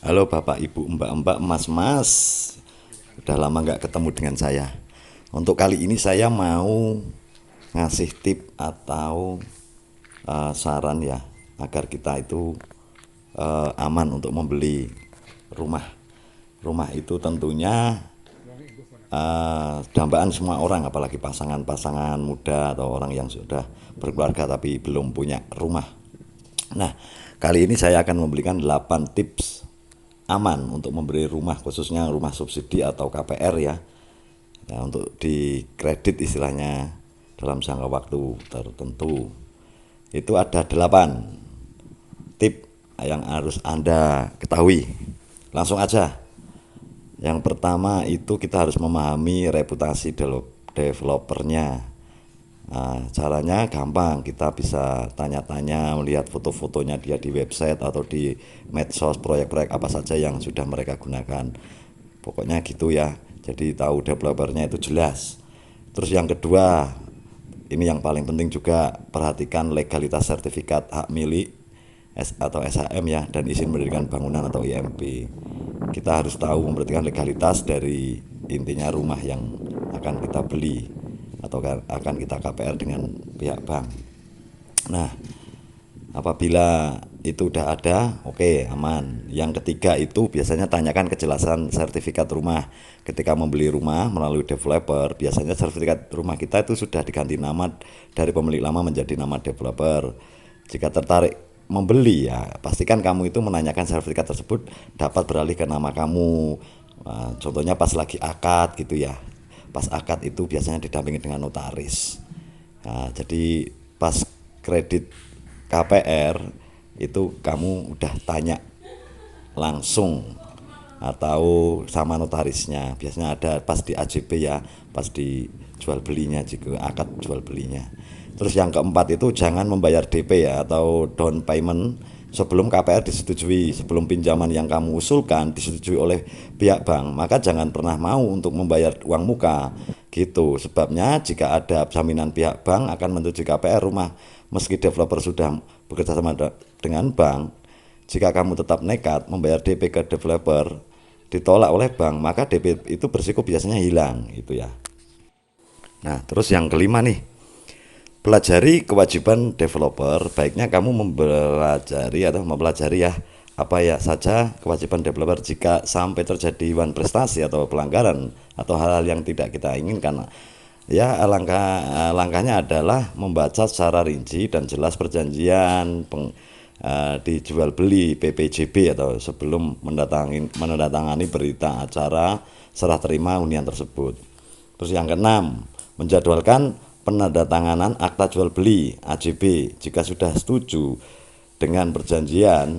Halo Bapak, Ibu, Mbak-mbak, Mas-mas. Udah lama nggak ketemu dengan saya. Untuk kali ini saya mau ngasih tip atau saran ya, agar kita itu aman untuk membeli rumah. Rumah itu tentunya dambaan semua orang, apalagi pasangan-pasangan muda atau orang yang sudah berkeluarga tapi belum punya rumah. Nah, kali ini saya akan memberikan 8 tips aman untuk memberi rumah, khususnya rumah subsidi atau KPR ya. Ya, untuk dikredit istilahnya dalam jangka waktu tertentu. Itu ada 8 tip yang harus Anda ketahui. Langsung aja. Yang pertama itu kita harus memahami reputasi developernya. Nah, caranya gampang, kita bisa tanya-tanya, melihat foto-fotonya dia di website atau di medsos, proyek-proyek apa saja yang sudah mereka gunakan. Pokoknya gitu ya. Jadi tahu developernya itu jelas. Terus yang kedua, ini yang paling penting juga, perhatikan legalitas sertifikat hak milik atau SHM ya, dan izin mendirikan bangunan atau IMB. Kita harus tahu memperhatikan legalitas dari intinya rumah yang akan kita beli atau akan kita KPR dengan pihak bank. Nah, apabila itu udah ada, oke, aman. Yang ketiga itu biasanya tanyakan kejelasan sertifikat rumah. Ketika membeli rumah melalui developer, biasanya sertifikat rumah kita itu sudah diganti nama dari pemilik lama menjadi nama developer. Jika tertarik membeli ya, pastikan kamu itu menanyakan sertifikat tersebut dapat beralih ke nama kamu. Nah, contohnya pas lagi akad gitu ya. Pas akad itu biasanya didampingi dengan notaris. Nah, jadi pas kredit KPR itu kamu udah tanya langsung atau sama notarisnya. Biasanya ada pas di AJB ya, pas di jual belinya, jika akad jual belinya. Terus yang keempat itu jangan membayar DP ya, atau down payment sebelum KPR disetujui, sebelum pinjaman yang kamu usulkan disetujui oleh pihak bank, maka jangan pernah mau untuk membayar uang muka gitu. Sebabnya jika ada jaminan pihak bank akan menuju KPR rumah, meski developer sudah bekerja sama dengan bank, jika kamu tetap nekat membayar DP ke developer ditolak oleh bank, maka DP itu bersiko biasanya hilang gitu ya. Nah, terus yang kelima nih, pelajari kewajiban developer. Baiknya kamu mempelajari ya apa ya saja kewajiban developer. Jika sampai terjadi wan prestasi atau pelanggaran atau hal-hal yang tidak kita inginkan, ya langkahnya adalah membaca secara rinci dan jelas perjanjian dijual beli PPJB atau sebelum menandatangani berita acara serah terima hunian tersebut. Terus yang keenam, menjadwalkan penandatanganan akta jual beli AJB. Jika sudah setuju dengan perjanjian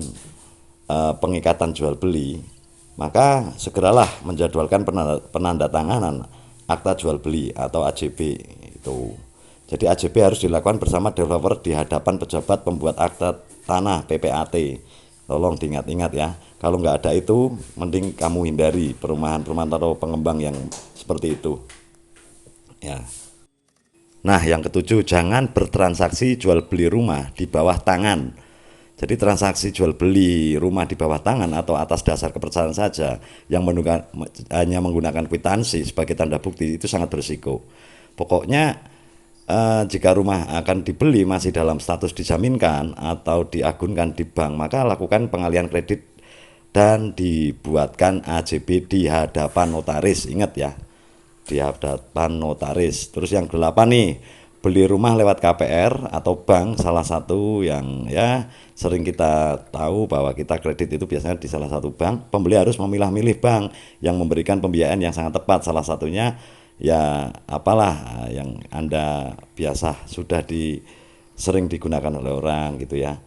pengikatan jual beli, maka segeralah menjadwalkan penandatanganan akta jual beli atau AJB itu. Jadi AJB harus dilakukan bersama developer di hadapan pejabat pembuat akta tanah PPAT. Tolong diingat-ingat ya. Kalau nggak ada itu, mending kamu hindari perumahan-perumahan atau pengembang yang seperti itu. Ya. Nah, yang ketujuh, jangan bertransaksi jual beli rumah di bawah tangan. Jadi transaksi jual beli rumah di bawah tangan atau atas dasar kepercayaan saja yang hanya menggunakan kwitansi sebagai tanda bukti itu sangat berisiko. Pokoknya jika rumah akan dibeli masih dalam status dijaminkan atau diagunkan di bank, maka lakukan pengalihan kredit dan dibuatkan AJB di hadapan notaris. Ingat ya, di hadapan notaris. Terus yang delapan nih, beli rumah lewat KPR atau bank, salah satu yang ya sering kita tahu bahwa kita kredit itu biasanya di salah satu bank. Pembeli harus memilah-milih bank yang memberikan pembiayaan yang sangat tepat. Salah satunya ya apalah yang Anda biasa sudah sering digunakan oleh orang gitu ya.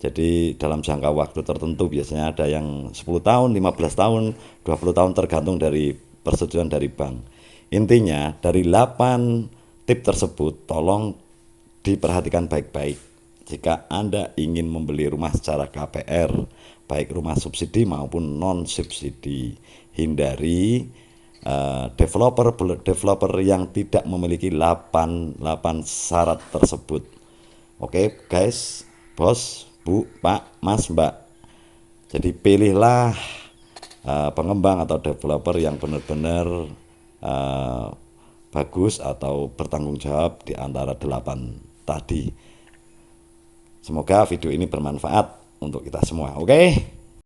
Jadi dalam jangka waktu tertentu biasanya ada yang 10 tahun, 15 tahun, 20 tahun tergantung dari persetujuan dari bank. Intinya dari 8 tip tersebut tolong diperhatikan baik-baik. Jika Anda ingin membeli rumah secara KPR, baik rumah subsidi maupun non subsidi, hindari developer yang tidak memiliki 8 syarat tersebut. Oke guys, bos, bu, pak, mas, mbak, Jadi pilihlah pengembang atau developer yang benar-benar bagus atau bertanggung jawab di antara 8 tadi. Semoga video ini bermanfaat untuk kita semua. Oke?